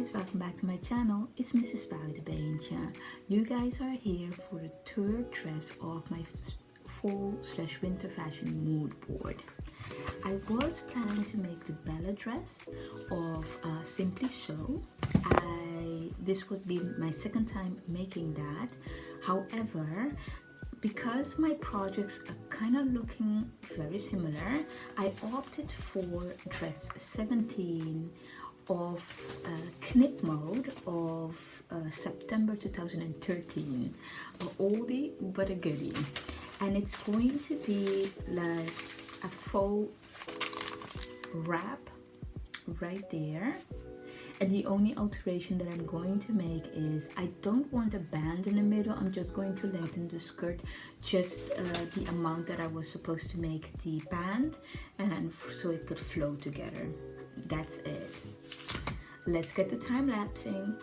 guys, welcome back to my channel. It's Mrs. Buitenbeentje. You guys are here for the third dress of my fall/winter fashion mood board. I was planning to make the Bella dress of Simply So. This would be my second time making that. However, because my projects are kind of looking very similar, I opted for dress 17 of Knipmode of September 2013. An oldie but a goodie. And it's going to be like a faux wrap right there. And the only alteration that I'm going to make is I don't want a band in the middle. I'm just going to lengthen the skirt just the amount that I was supposed to make the band, and so it could flow together. That's it. Let's get to time lapsing.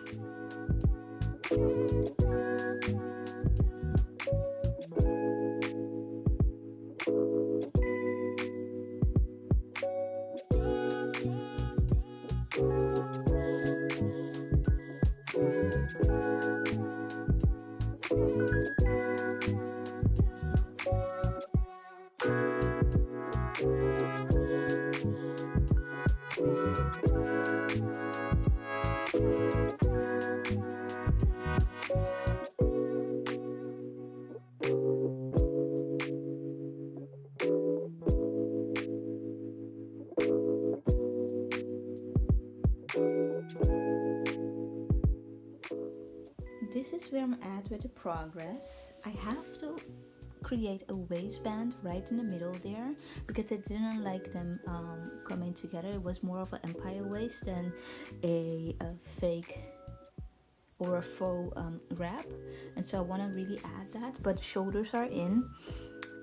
This is where I'm at with the progress. I have to create a waistband right in the middle there because I didn't like them coming together. It was more of an empire waist than a fake or a faux wrap, and so I want to really add that, but shoulders are in.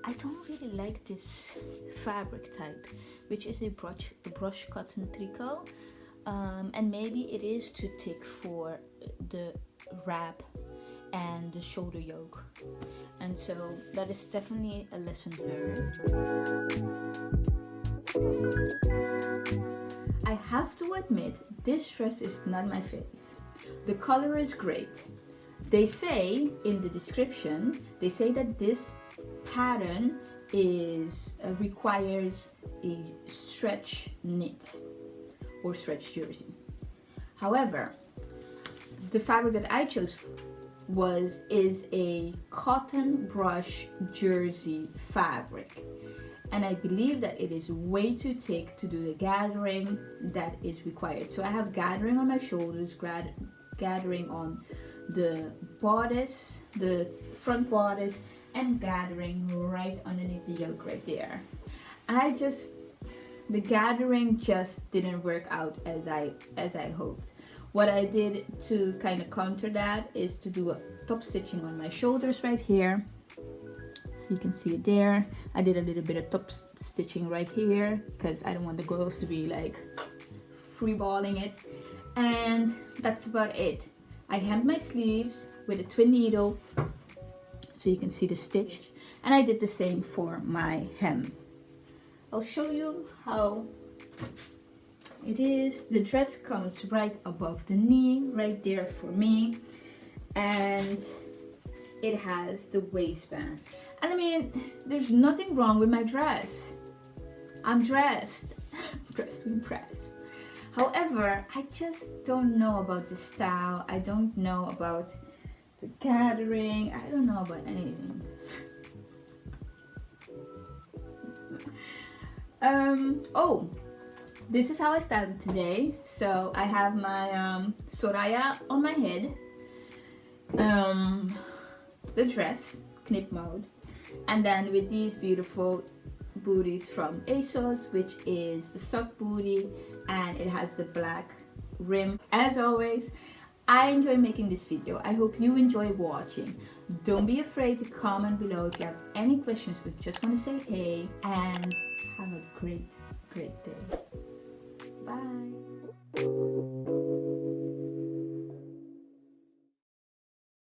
I don't really like this fabric type, which is a brush cotton tricot, and maybe it is too thick for the wrap and the shoulder yoke, and so that is definitely a lesson learned. I have to admit, this dress is not my fave. The color is great. They say in the description, they say that this pattern is requires a stretch knit or stretch jersey. However, the fabric that I chose is a cotton brush jersey fabric, and I believe that it is way too thick to do the gathering that is required. So I have gathering on my shoulders, gathering on the bodice, the front bodice, and gathering right underneath the yoke right there. The gathering just didn't work out as I hoped. What I did to kind of counter that is to do a top stitching on my shoulders right here. So you can see it there. I did a little bit of top stitching right here because I don't want the girls to be like freeballing it. And that's about it. I hemmed my sleeves with a twin needle so you can see the stitch. And I did the same for my hem. I'll show you how it is. The dress comes right above the knee, right there for me, and it has the waistband. And I mean, there's nothing wrong with my dress. I'm dressed, dressed to impress. However, I just don't know about the style. I don't know about the gathering. I don't know about anything. Oh, this is how I started today. So I have my Soraya on my head, the dress, Knipmode, and then with these beautiful booties from ASOS, which is the sock booty, and it has the black rim. As always, I enjoy making this video. I hope you enjoy watching. Don't be afraid to comment below if you have any questions or just want to say hey, and have a great day. Bye.